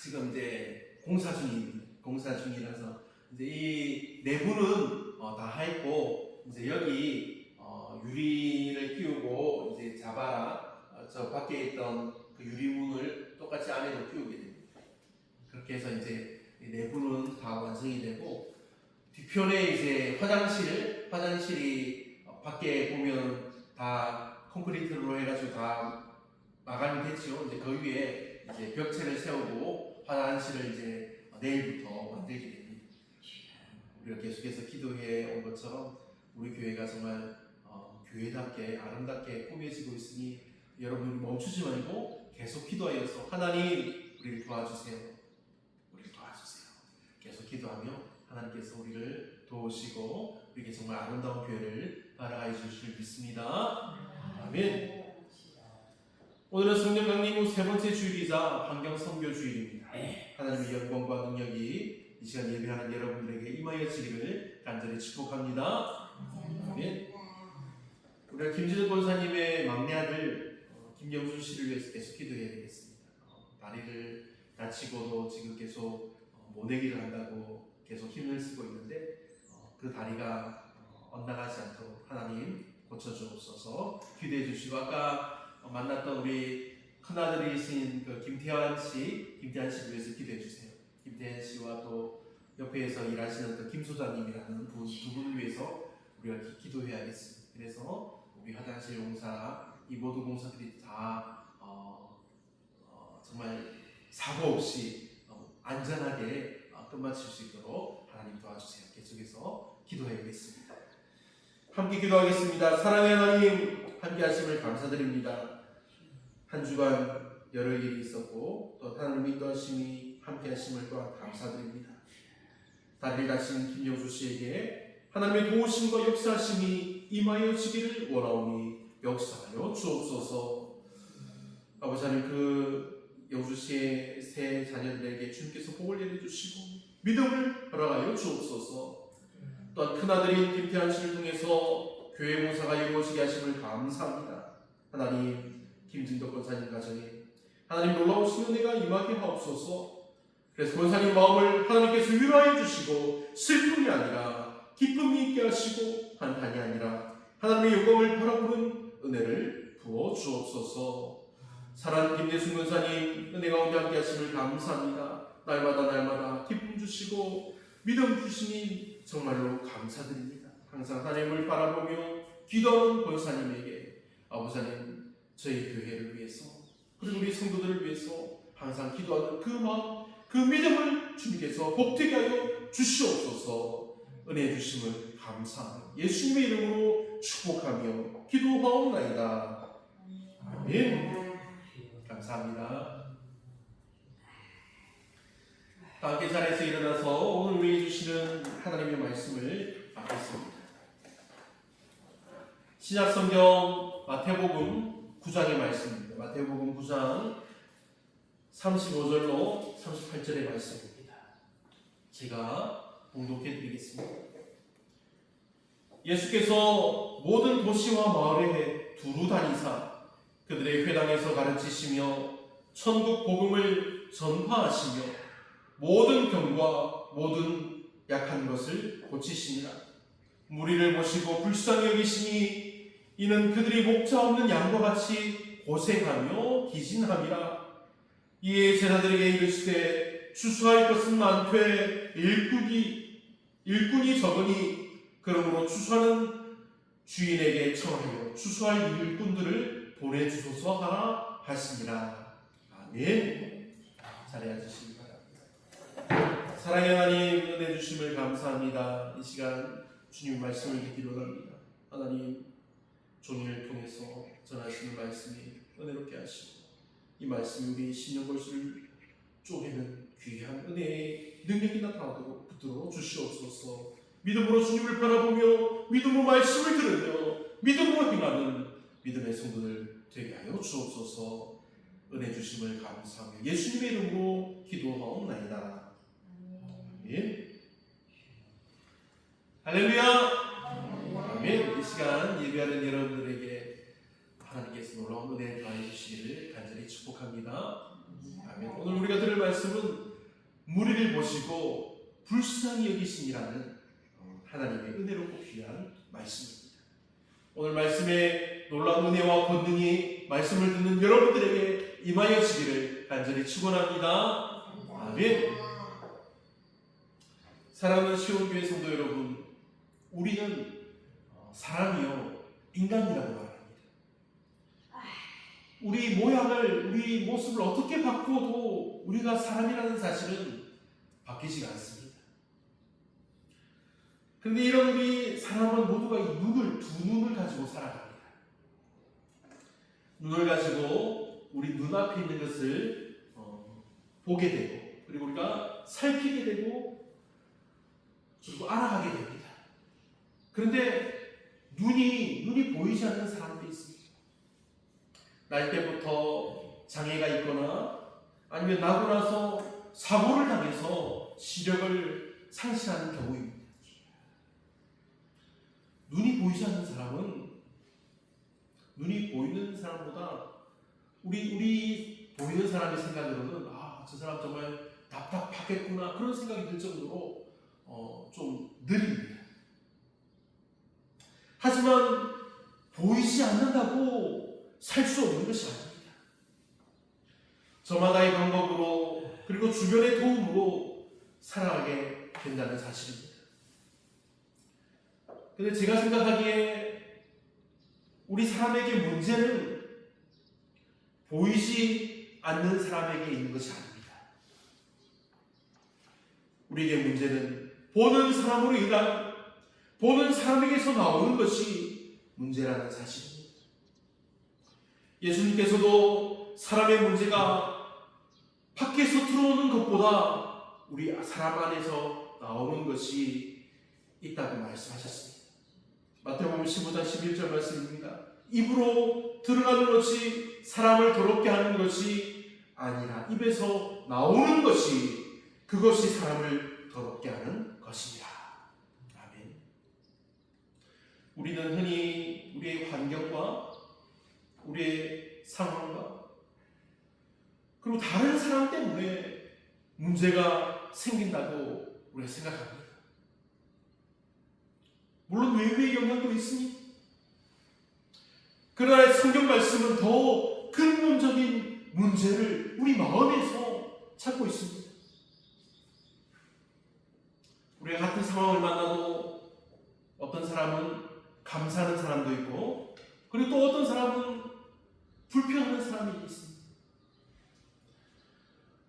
지금 이제 공사 중입니다. 공사 중이라서 이제 이 내부는 다 했고 이제 여기 유리를 끼우고 이제 잡아라 저 밖에 있던 그 유리문을 똑같이 안에도 끼우게 됩니다. 그렇게 해서 이제 내부는 다 완성이 되고 뒤편에 이제 화장실이 밖에 보면 다 콘크리트로 해가지고 다 마감이 됐죠. 이제 그 위에 이제 벽체를 세우고 화장실을 이제 내일부터 만들게 됩니다. 우리가 계속해서 기도해 온 것처럼 우리 교회가 정말 교회답게 아름답게 꾸며지고 있으니 여러분이 멈추지 말고 계속 기도하여서 하나님 우리를 도와주세요. 우리를 도와주세요. 계속 기도하며 하나님께서 우리를 도우시고 우리에게 정말 아름다운 교회를 따라가 주실 믿습니다. 아멘. 오늘은 성령 강림 후 세 번째 주일이자 환경 선교 주일입니다. 하나님의 영광과 능력이 이 시간 예배하는 여러분들에게 임하여지기를 간절히 축복합니다. 아멘. 우리가 김진욱 권사님의 막내 아들 김영준 씨를 위해서 계속 기도해야 되겠습니다. 다리를 다치고도 지금 계속 모내기를 한다고 계속 힘을 쓰고 있는데 그 다리가 엇나가지 않도록 하나님 고쳐주옵소서. 기도해 주시고 아까 만났던 우리 큰아들이신 그 김태환 씨를 위해서 기도해 주세요. 김태환 씨와 또 옆에서 일하시는 그 김 소장님이라는 두 분을 위해서 우리가 기도해야겠습니다. 그래서 우리 화장실 공사, 이 모든 공사들이 다 정말 사고 없이 안전하게 끝마칠 수 있도록 하나님 도와주세요. 계속해서 기도해야겠습니다. 함께 기도하겠습니다. 사랑의 하나님, 함께 하심을 감사드립니다. 한 주간 여러 일이 있었고 또 하나님의 인도하심이 함께 하심을 또한 감사드립니다. 다리를 다친 김영수 씨에게 하나님의 도우심과 역사하심이 임하여지기를 원하오니 역사하여 주옵소서. 아버지 하나님, 그 영수 씨의 세 자녀들에게 주님께서 복을 내려주시고 믿음을 허락하여 주옵소서. 또한 큰아들인 김태환 씨를 통해서 교회 봉사가 이루어지게 하심을 감사합니다. 하나님, 김진덕 권사님 가정에 하나님 놀라우신 은혜가 임하게 하옵소서. 그래서 권사님 마음을 하나님께서 위로하여 주시고 슬픔이 아니라 기쁨이 있게 하시고 한탄이 아니라 하나님의 영광을 바라보는 은혜를 부어 주옵소서. 사랑하는 김대순 권사님 은혜 가운데 함께 하심을 감사합니다. 날마다 기쁨 주시고 믿음 주시니 정말로 감사드립니다. 항상 하나님을 바라보며 기도하는 권사님에게 아버지 하나님, 저희 교회를 위해서 그리고 우리 성도들을 위해서 항상 기도하는 그 마음, 그 믿음을 주님께서 복되게 하여 주시옵소서. 은혜 주심을 감사하며 예수님의 이름으로 축복하며 기도하옵나이다. 아멘. 감사합니다. 다 함께 자리에서 일어나서 오늘 우리에게 주시는 하나님의 말씀을 받겠습니다. 신약성경 마태복음 9장의 말씀입니다. 마태복음 9장 35절로 38절의 말씀입니다. 제가 봉독해 드리겠습니다. 예수께서 모든 도시와 마을에 두루 다니사 그들의 회당에서 가르치시며 천국 복음을 전파하시며 모든 병과 모든 약한 것을 고치시니라. 무리를 보시고 불쌍히 여기시니 이는 그들이 목자 없는 양과 같이 고생하며 기진함이라. 이에 제자들에게 이르시되 추수할 것은 많되 일꾼이 적으니 그러므로 추수하는 주인에게 청하여 추수할 일꾼들을 보내주소서 하라 하시니라. 아멘. 자리에 앉으시기 바랍니다. 사랑의 하나님, 은혜 주심을 감사합니다. 이 시간 주님 말씀을 듣기로 합니다. 하나님, 종이를 통해서 전하시는 말씀이 은혜롭게 하시고 이 말씀이 우리 신령골수를 쪼개는 귀한 은혜의 능력이 나타나도록 붙들어 주시옵소서. 믿음으로 주님을 바라보며 믿음으로 말씀을 들으며 믿음으로 행하는 믿음의 성도들 되게 하여 주옵소서. 은혜 주심을 감사하며 예수님의 이름으로 기도하옵나이다. 아멘. 할렐루야. 아멘. 이 시간 예배하는 여러분들에게 하나님께서 놀라운 은혜를 더해 주시기를 간절히 축복합니다. 아멘. 오늘 우리가 들을 말씀은 무리를 보시고 불쌍히 여기심이라는 하나님의 은혜롭고 귀한 말씀입니다. 오늘 말씀에 놀라운 은혜와 권능이 말씀을 듣는 여러분들에게 임하여지기를 간절히 축원합니다. 아멘. 사랑하는 시온교회 성도 여러분, 우리는 사람이요 인간이라고 말합니다. 우리 모양을, 우리 모습을 어떻게 바꾸어도 우리가 사람이라는 사실은 바뀌지가 않습니다. 그런데 이런 우리 사람은 모두가 이 눈을, 두 눈을 가지고 살아갑니다. 눈을 가지고 우리 눈앞에 있는 것을 보게 되고, 그리고 우리가 살피게 되고, 그리고 알아가게 됩니다. 그런데 눈이 보이지 않는 사람도 있습니다. 날 때부터 장애가 있거나 아니면 나고 나서 사고를 당해서 시력을 상실하는 경우입니다. 눈이 보이지 않는 사람은 눈이 보이는 사람보다 우리 보이는 사람의 생각으로는 저 사람 정말 답답하겠구나 그런 생각이 들 정도로 좀 느립니다. 하지만 보이지 않는다고 살 수 없는 것이 아닙니다. 저마다의 방법으로 그리고 주변의 도움으로 살아가게 된다는 사실입니다. 근데 제가 생각하기에 우리 사람에게 문제는 보이지 않는 사람에게 있는 것이 아닙니다. 우리에게 문제는 보는 사람으로 인한 보는 사람에게서 나오는 것이 문제라는 사실입니다. 예수님께서도 사람의 문제가 밖에서 들어오는 것보다 우리 사람 안에서 나오는 것이 있다고 말씀하셨습니다. 마태복음 15장 11절 말씀입니다. 입으로 들어가는 것이 사람을 더럽게 하는 것이 아니라 입에서 나오는 것이 그것이 사람을 더럽게 하는 것입니다. 아멘. 우리는 흔히 우리의 환경과 우리의 상황과 그리고 다른 사람 때문에 문제가 생긴다고 우리가 생각합니다. 물론 외부의 영향도 있습니다. 그러나 성경 말씀은 더 근본적인 문제를 우리 마음에서 찾고 있습니다. 우리가 같은 상황을 만나도 어떤 사람은 감사하는 사람도 있고 그리고 또 어떤 사람은 불평하는 사람이 있습니다.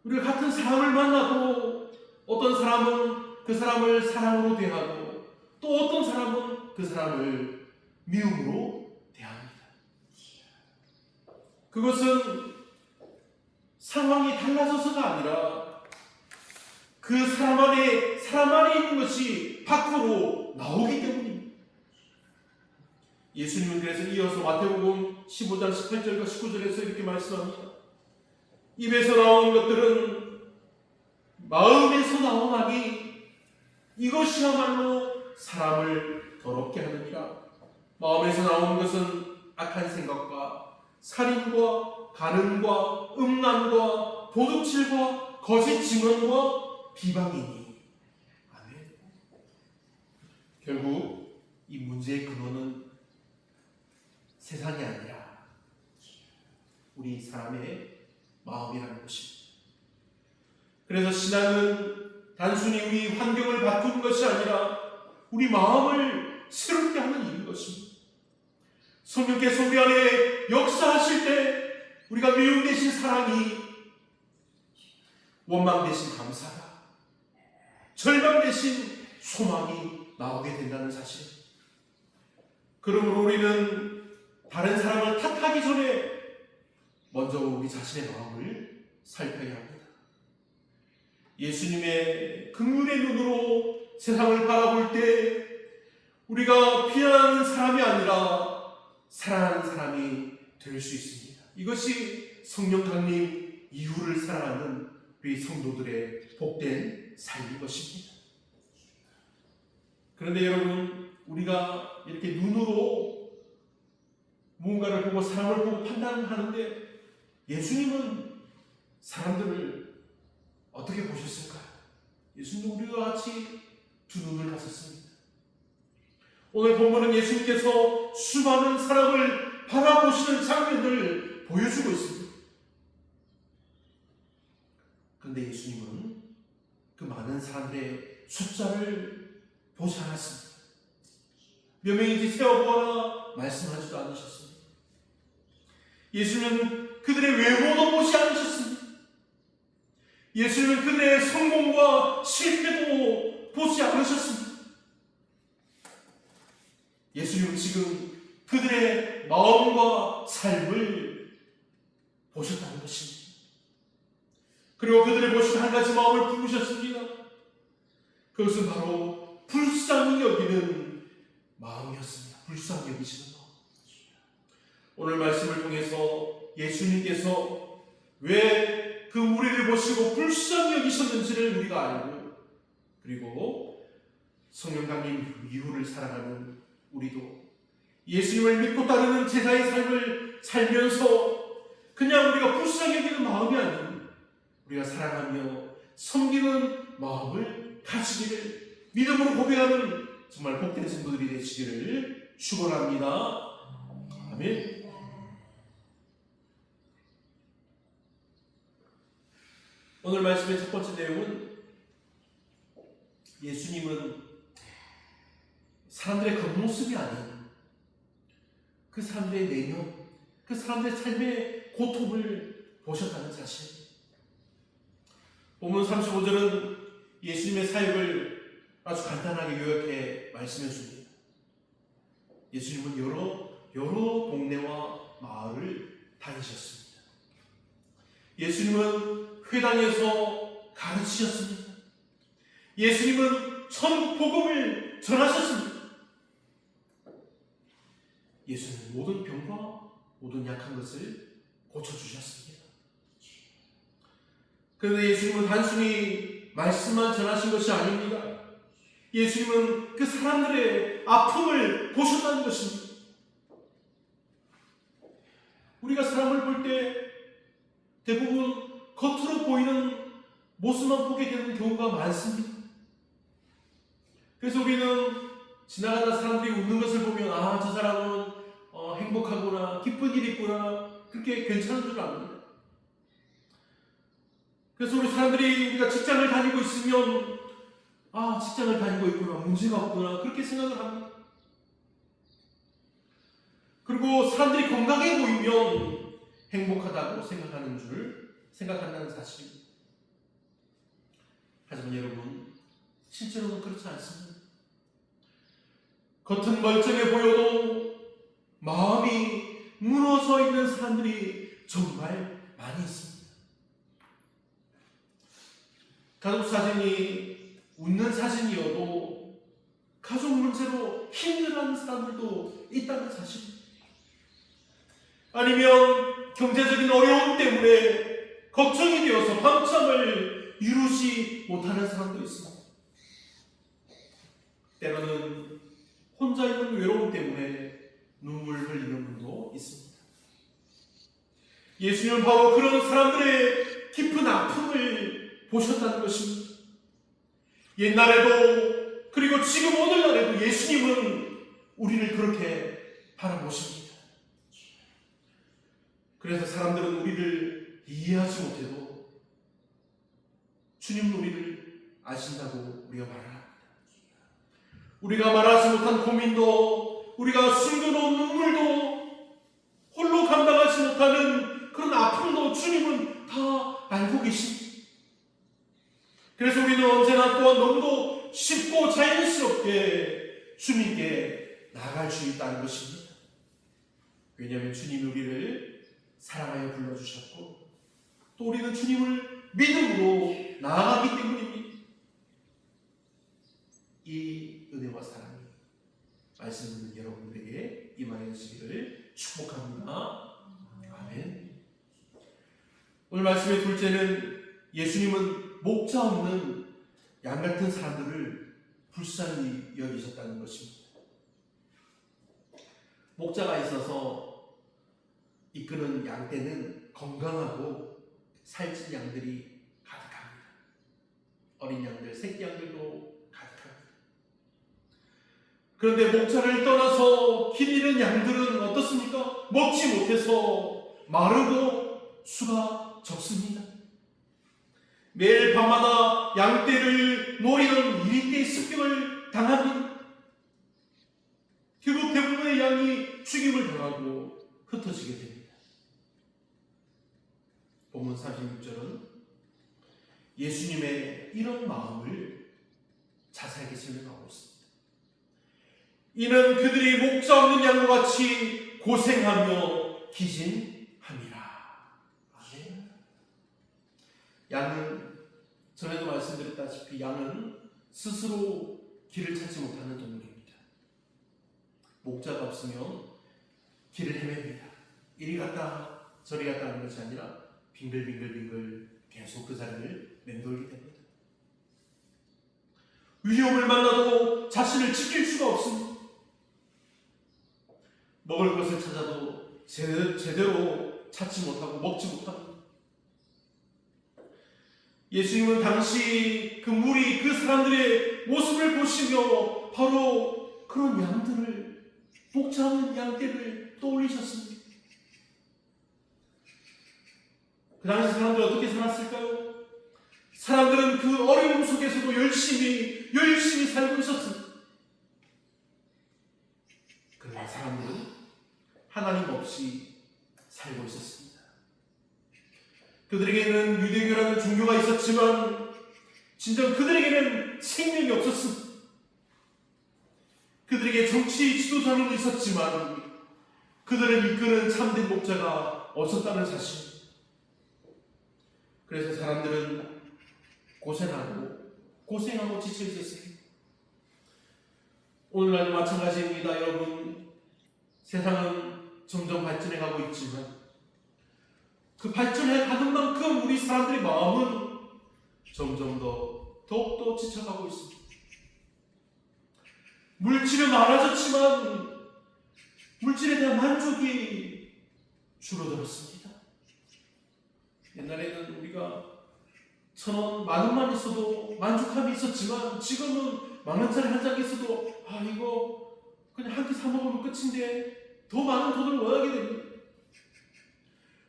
우리가 같은 사람을 만나도 어떤 사람은 그 사람을 사랑으로 대하고 또 어떤 사람은 그 사람을 미움으로 대합니다. 그것은 상황이 달라져서가 아니라 그 사람 안에 있는 것이 밖으로 나오기 때문입니다. 예수님은 그래서 이어서 마태복음 15장 18절과 19절에서 이렇게 말씀합니다. 입에서 나오는 것들은 마음에서 나온 악이 이것이야말로 사람을 더럽게 하느니라. 마음에서 나오는 것은 악한 생각과 살인과 간음과 음란과 도둑질과 거짓 증언과 비방이니. 아멘. 결국 이 문제의 근원은 세상이 아니라 우리 사람의 마음이라는 것입니다. 그래서 신앙은 단순히 우리 환경을 바꾸는 것이 아니라 우리 마음을 새롭게 하는 일인 것입니다. 성령께서 우리 안에 역사하실 때 우리가 미움 대신 사랑이, 원망 대신 감사가, 절망 대신 소망이 나오게 된다는 사실. 그러므로 우리는 다른 사람을 탓하기 전에 먼저 우리 자신의 마음을 살펴야 합니다. 예수님의 긍휼의 눈으로 세상을 바라볼 때 우리가 비난하는 사람이 아니라 사랑하는 사람이 될 수 있습니다. 이것이 성령 강림 이후를 살아가는 우리 성도들의 복된 삶인 것입니다. 그런데 여러분, 우리가 이렇게 눈으로 무언가를 보고 사람을 보고 판단하는데 예수님은 사람들을 어떻게 보셨을까요? 예수님 우리와 같이 두 눈을 가졌습니다. 오늘 본문은 예수님께서 수많은 사람을 바라보시는 장면을 보여주고 있습니다. 그런데 예수님은 그 많은 사람들의 숫자를 보지 않았습니다. 몇 명인지 세어보아라 말씀하지도 않으셨습니다. 예수님은 그들의 외모도 보지 않으셨습니다. 예수님은 그들의 성공과 실패도 보지 않으셨습니다. 예수님은 지금 그들의 마음과 삶을 보셨다는 것입니다. 그리고 그들의 보시고 한 가지 마음을 품으셨습니다. 그것은 바로 불쌍히 여기는 마음이었습니다. 불쌍히 여기시는 마음. 오늘 말씀을 통해서 예수님께서 왜 그 우리를 보시고 불쌍히 여기셨는지를 우리가 알고, 그리고 성령감님 이후를 사랑하는 우리도 예수님을 믿고 따르는 제자의 삶을 살면서 그냥 우리가 불쌍히 여기는 마음이 아닌 우리가 사랑하며 섬기는 마음을 가지기를 믿음으로 고백하는 정말 복된 성도들이 되시기를 축원합니다. 아멘. 오늘 말씀의 첫 번째 내용은 예수님은 사람들의 겉모습이 아닌 그 사람들의 내면, 그 사람들의 삶의 고통을 보셨다는 사실. 본문 35절은 예수님의 사역을 아주 간단하게 요약해 말씀해 줍니다. 예수님은 여러 동네와 마을을 다니셨습니다. 예수님은 회당에서 가르치셨습니다. 예수님은 천국 복음을 전하셨습니다. 예수님은 모든 병과 모든 약한 것을 고쳐주셨습니다. 그런데 예수님은 단순히 말씀만 전하신 것이 아닙니다. 예수님은 그 사람들의 아픔을 보셨다는 것입니다. 우리가 사람을 볼 때 대부분 겉으로 보이는 모습만 보게 되는 경우가 많습니다. 그래서 우리는 지나가다 사람들이 웃는 것을 보면 저 사람은 행복하구나, 기쁜 일이 있구나, 그렇게 괜찮은 줄 압니다. 그래서 우리 사람들이 우리가 직장을 다니고 있으면 직장을 다니고 있구나, 문제가 없구나, 그렇게 생각을 합니다. 그리고 사람들이 건강해 보이면 행복하다고 생각한다는 사실입니다. 하지만 여러분, 실제로는 그렇지 않습니다. 겉은 멀쩡해 보여도 마음이 무너져 있는 사람들이 정말 많이 있습니다. 가족 사진이 웃는 사진이어도 가족 문제로 힘들어하는 사람들도 있다는 사실입니다. 아니면 경제적인 어려움 때문에 걱정이 되어서 밤잠을 이루지 못하는 사람도 있습니다. 때로는 혼자 있는 외로움 때문에 눈물 흘리는 분도 있습니다. 예수님은 바로 그런 사람들의 깊은 아픔을 보셨다는 것입니다. 옛날에도 그리고 지금 오늘날에도 예수님은 우리를 그렇게 바라보십니다. 그래서 사람들은 우리를 이해하지 못해도 주님은 우리를 아신다고 우리가 말합니다. 우리가 말하지 못한 고민도, 우리가 숨겨놓은 눈물도, 홀로 감당하지 못하는 그런 아픔도 주님은 다 알고 계십니다. 그래서 우리는 언제나 또한 너무도 쉽고 자연스럽게 주님께 나아갈 수 있다는 것입니다. 왜냐하면 주님이 우리를 사랑하여 불러주셨고 또 우리는 주님을 믿음으로 나아가기 때문입니다. 이 은혜와 사랑이 말씀 듣는 여러분들에게 임하시기를 축복합니다. 아멘. 오늘 말씀의 둘째는 예수님은 목자 없는 양 같은 사람들을 불쌍히 여기셨다는 것입니다. 목자가 있어서 이끄는 양떼는 건강하고 살찐 양들이 가득합니다. 어린 양들, 새끼 양들도 가득합니다. 그런데 목자를 떠나서 길 잃은 양들은 어떻습니까? 먹지 못해서 마르고 수가 적습니다. 매일 밤마다 양떼를 노리는 1인대 습격을 당합니다. 결국 대부분의 양이 죽임을 당하고 흩어지게 됩니다. 본문 36절은 예수님의 이런 마음을 자세하게 설명하고 있습니다. 이는 그들이 목자 없는 양과 같이 고생하며 기진함이라. 아멘. 양은, 전에도 말씀드렸다시피 양은 스스로 길을 찾지 못하는 동물입니다. 목자가 없으면 길을 헤맵니다. 이리 갔다 저리 갔다 하는 것이 아니라 빙글빙글빙글 계속 그 자리를 맴돌게 됩니다. 위험을 만나도 자신을 지킬 수가 없습니다. 먹을 것을 찾아도 제대로 찾지 못하고 먹지 못합니다. 예수님은 당시 그 무리, 그 사람들의 모습을 보시며 바로 그런 양들을, 목자 없는 양떼를 떠올리셨습니다. 그 당시 사람들은 어떻게 살았을까요? 사람들은 그 어려움 속에서도 열심히 살고 있었습니다. 그러나 사람들은 하나님 없이 살고 있었습니다. 그들에게는 유대교라는 종교가 있었지만 진정 그들에게는 생명이 없었습니다. 그들에게 정치 지도자는 있었지만 그들을 이끄는 참된 목자가 없었다는 사실. 그래서 사람들은 고생하고 지쳐 있었습니다. 오늘날도 마찬가지입니다. 여러분, 세상은 점점 발전해 가고 있지만 그 발전해 가는 만큼 우리 사람들의 마음은 점점 더욱더 지쳐가고 있습니다. 물질은 많아졌지만 물질에 대한 만족이 줄어들었습니다. 옛날에는 우리가 1,000원, 10,000원만 있어도 만족함이 있었지만 지금은 10,000원짜리 한 장 있어도 이거 그냥 한 끼 사 먹으면 끝인데 더 많은 돈을 원하게 됩니다.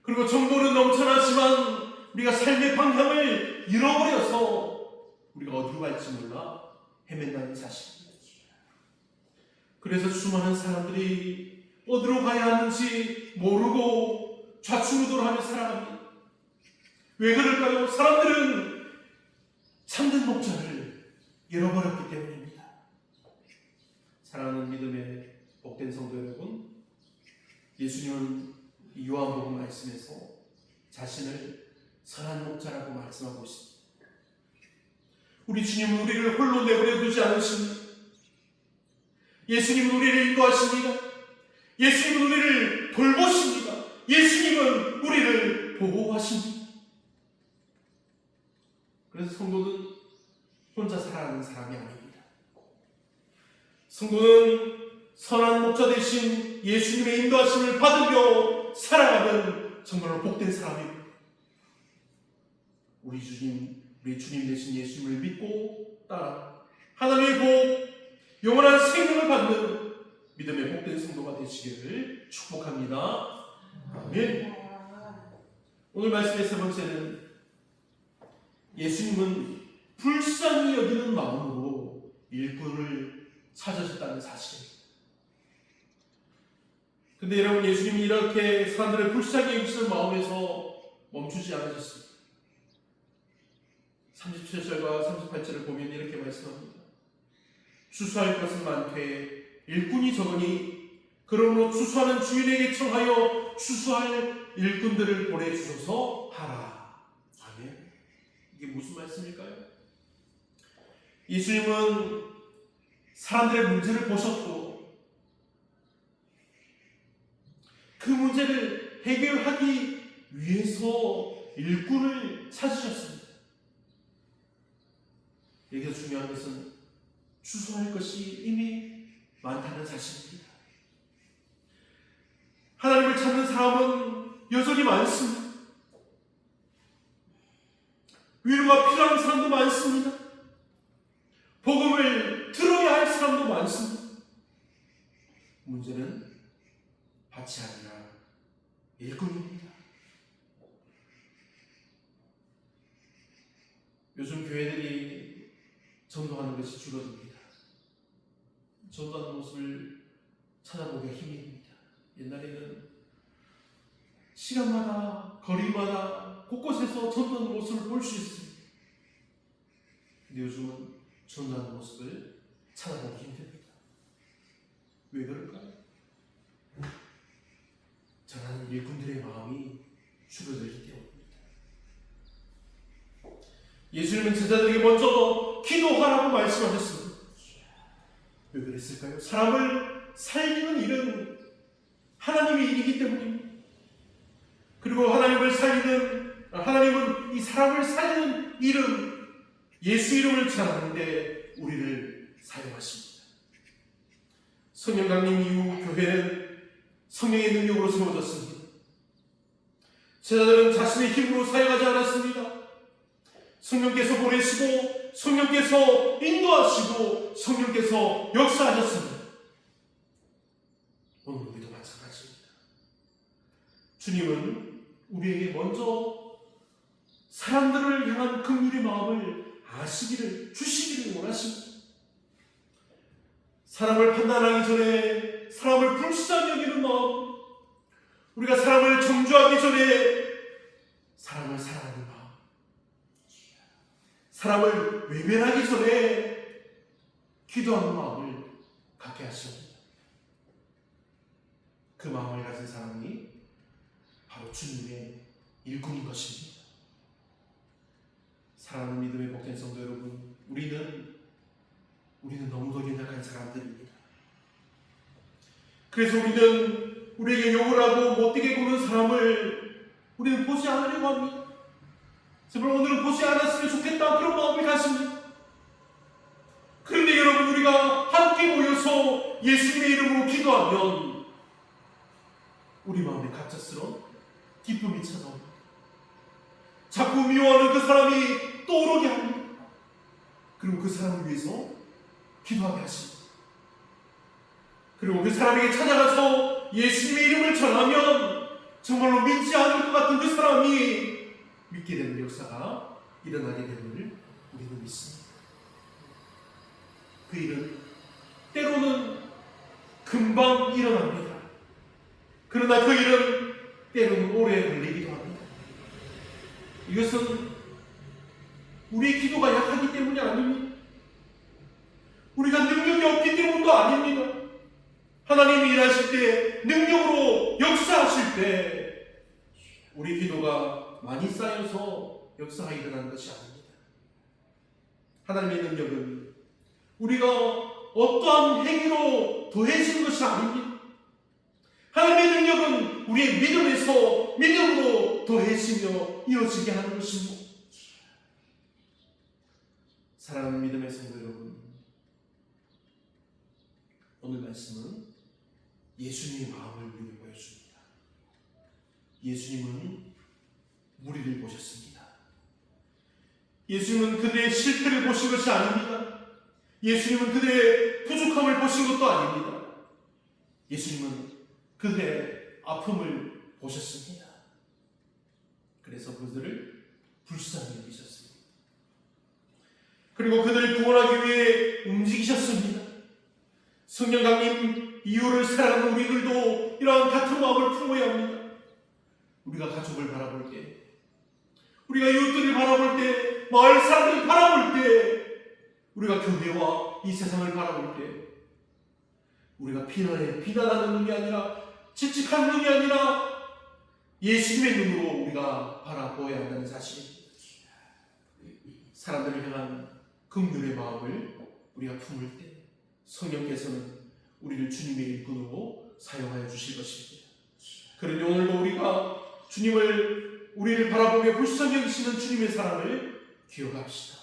그리고 정보는 넘쳐나지만 우리가 삶의 방향을 잃어버려서 우리가 어디로 갈지 몰라 헤맨다는 사실입니다. 그래서 수많은 사람들이 어디로 가야 하는지 모르고 좌충우돌하며 살아갑니다. 왜 그럴까요? 사람들은 참된 목자를 잃어버렸기 때문입니다. 사랑하는 믿음의 복된 성도 여러분, 예수님은 이 요한복음 말씀에서 자신을 선한 목자라고 말씀하고 있습니다. 우리 주님은 우리를 홀로 내버려 두지 않으십니다. 예수님은 우리를 인도하십니다. 예수님은 우리를 돌보십니다. 예수님은 우리를 보호하십니다. 그래서 성도는 혼자 살아가는 사람이 아닙니다. 성도는 선한 목자 되신 예수님의 인도하심을 받으며 살아가는 정말로 복된 사람입니다. 우리 주님 되신 예수님을 믿고 따라 하나님의 복, 영원한 생명을 받는 믿음의 복된 성도가 되시기를 축복합니다. 아멘. 오늘 말씀의 세 번째는 예수님은 불쌍히 여기는 마음으로 일꾼을 찾으셨다는 사실입니다. 근데 여러분, 예수님이 이렇게 사람들을 불쌍히 여기시는 마음에서 멈추지 않으셨습니다. 37절과 38절을 보면 이렇게 말씀합니다. 추수할 것은 많되 일꾼이 적으니 그러므로 추수하는 주인에게 청하여 추수할 일꾼들을 보내주소서 하라. 아멘. 이게 무슨 말씀일까요? 예수님은 사람들의 문제를 보셨고 그 문제를 해결하기 위해서 일꾼을 찾으셨습니다. 여기서 중요한 것은 추수할 것이 이미 많다는 사실입니다. 하나님을 찾는 사람은 여전히 많습니다. 위로가 필요한 사람도 많습니다. 복음을 들어야 할 사람도 많습니다. 문제는 밭이 아니라 일꾼입니다. 요즘 교회들이 전도하는 것이 줄어듭니다. 전도하는 모습을 찾아보기가 힘듭니다. 옛날에는 시간마다 거리마다 곳곳에서 전도하는 모습을 볼 수 있습니다. 근데 요즘은 전도하는 모습을 찾아보기 힘듭니다. 왜 그럴까요? 전하는 일꾼들의 마음이 줄어들기 때문입니다. 예수님은 제자들에게 먼저 기도하라고 말씀하셨습니다. 왜 그랬을까요? 사람을 살리는 일은 하나님의 일이기 때문입니다. 그리고 하나님은 이 사람을 살리는 일은 예수 이름을 전하는데 우리를 사용하십니다. 성령 강림 이후 교회는 성령의 능력으로 세워졌습니다. 제자들은 자신의 힘으로 사역하지 않았습니다. 성령께서 보내시고 성령께서 인도하시고 성령께서 역사하셨습니다. 오늘 우리도 마찬가지입니다. 주님은 우리에게 먼저 사람들을 향한 긍휼의 마음을 주시기를 원하십니다. 사람을 판단하기 전에 사람을 불쌍히 여기는 마음, 우리가 사람을 정죄하기 전에 사람을 사랑하는 마음, 사람을 외면하기 전에 기도하는 마음을 갖게 하십니다. 그 마음을 가진 사람이 바로 주님의 일꾼인 것입니다. 사랑하는 믿음의 복된 성도 여러분, 우리는 너무도 연약한 사람들입니다. 그래서 우리에게 욕을 하고 못되게 구는 사람을 우리는 보지 않으려고 합니다. 제발 오늘은 보지 않았으면 좋겠다, 그런 마음을 가집니다. 그런데 여러분, 우리가 함께 모여서 예수님의 이름으로 기도하면 우리 마음에 갑작스러운 기쁨이 찾아옵니다. 자꾸 미워하는 그 사람이 떠오르게 합니다. 그리고 그 사람을 위해서 기도하게 하십니다. 그리고 그 사람에게 찾아가서 예수님의 이름을 전하면 정말로 믿지 않을 것 같은 그 사람이 믿게 되는 역사가 일어나게 되는 우리는 믿습니다. 그 일은 때로는 금방 일어납니다. 그러나 그 일은 때로는 오래 걸리기도 합니다. 이것은 우리의 기도가 약하기 때문이 아닙니다. 우리가 능력이 없기 때문도 아닙니다. 하나님이 일하실 때, 능력으로 역사하실 때 우리 기도가 많이 쌓여서 역사가 일어나는 것이 아닙니다. 하나님의 능력은 우리가 어떠한 행위로 더해지는 것이 아닙니다. 하나님의 능력은 우리의 믿음에서 믿음으로 더해지며 이어지게 하는 것입니다. 사랑하는 믿음의 성도 여러분, 오늘 말씀은 예수님의 마음을 우리에게 보여줍니다. 예수님은 우리를 보셨습니다. 예수님은 그들의 실패를 보신 것이 아닙니다. 예수님은 그들의 부족함을 보신 것도 아닙니다. 예수님은 그들의 아픔을 보셨습니다. 그래서 그들을 불쌍히 여기셨습니다. 그리고 그들을 구원하기 위해 움직이셨습니다. 성령 강림 이후를 살아가는 우리들도 이러한 같은 마음을 품어야 합니다. 우리가 가족을 바라볼 때, 우리가 이웃들을 바라볼 때, 마을 사람들을 바라볼 때, 우리가 교회와 이 세상을 바라볼 때, 우리가 비난하는 눈이 아니라, 질직한 눈이 아니라 예수님의 눈으로 우리가 바라보아야 한다는 사실입니다. 사람들을 향한 긍휼의 마음을 우리가 품을 때 성령께서는 우리를 주님의 일꾼으로 사용하여 주실 것입니다. 그러니 오늘도 우리가 우리를 바라보며 불쌍히 여기시는 주님의 사랑을 기억합시다.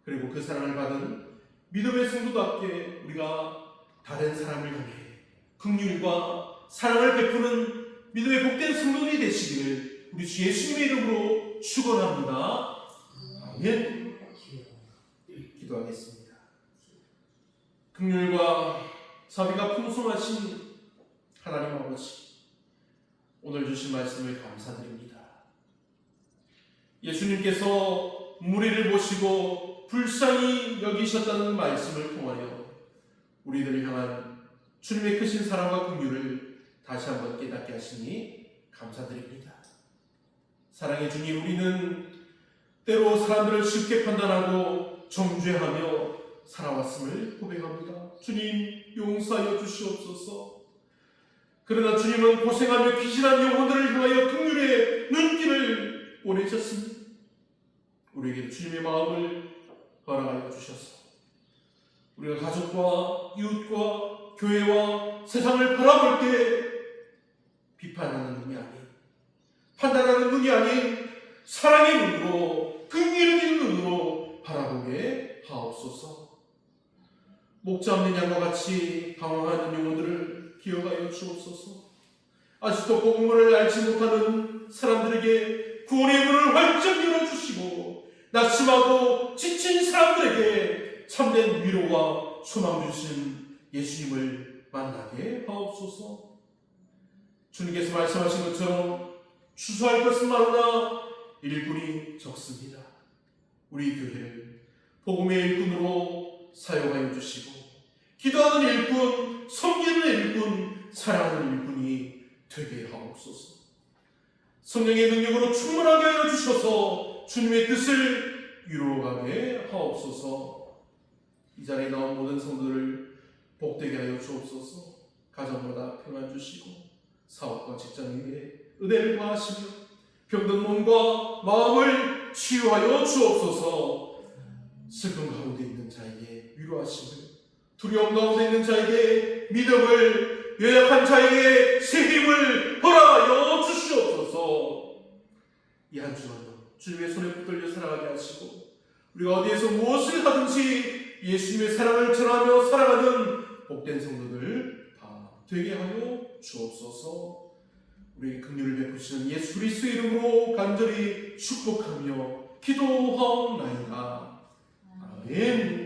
그리고 그 사랑을 받은 믿음의 성도답게 우리가 다른 사람을 향해 긍휼과 사랑을 베푸는 믿음의 복된 성도들이 되시기를 우리 주 예수님의 이름으로 축원합니다. 아멘. 기도하겠습니다. 긍휼과 자비가 풍성하신 하나님 아버지, 오늘 주신 말씀을 감사드립니다. 예수님께서 무리를 보시고 불쌍히 여기셨다는 말씀을 통하여 우리들을 향한 주님의 크신 사랑과 긍휼을 다시 한번 깨닫게 하시니 감사드립니다. 사랑의 주님, 우리는 때로 사람들을 쉽게 판단하고 정죄하며 살아왔음을 고백합니다. 주님, 용서하여 주시옵소서. 그러나 주님은 고생하며 귀신한 영혼들을 향하여 긍휼의 눈길을 보내셨습니다. 우리에게 주님의 마음을 허락하여 주셔서 우리가 가족과 이웃과 교회와 세상을 바라볼 때 비판하는 눈이 아닌, 판단하는 눈이 아닌 사랑의 눈으로, 긍휼을 있는 눈으로 바라보게 하옵소서. 목자 없는 양과 같이 방황하는 영혼들을 기억하여 주옵소서. 아직도 복음을 알지 못하는 사람들에게 구원의 문을 활짝 열어주시고, 낙심하고 지친 사람들에게 참된 위로와 소망 주신 예수님을 만나게 하옵소서. 주님께서 말씀하신 것처럼 추수할 것은 많으나 일꾼이 적습니다. 우리 교회를 복음의 일꾼으로 사용하여 주시고, 기도하는 일꾼, 섬기는 일꾼, 사랑하는 일꾼이 되게 하옵소서. 성령의 능력으로 충만하게 하여 주셔서 주님의 뜻을 이루어가게 하옵소서. 이 자리에 나온 모든 성도를 복되게 하여 주옵소서. 가정마다 평안 주시고 사업과 직장에 은혜를 더하시며 병든 몸과 마음을 치유하여 주옵소서. 슬픔 가운데 있는 자에게 위로하심을, 두려움 가운데 있는 자에게 믿음을, 연약한 자에게 새 힘을 허락하여 주시옵소서. 이 한 주간도 주님의 손에 붙들려 살아가게 하시고, 우리가 어디에서 무엇을 하든지 예수님의 사랑을 전하며 살아가는 복된 성도들 다 되게 하여 주옵소서. 우리에게 긍휼을 베푸시는 예수 그리스도의 이름으로 간절히 축복하며 기도하옵나이다. 아멘.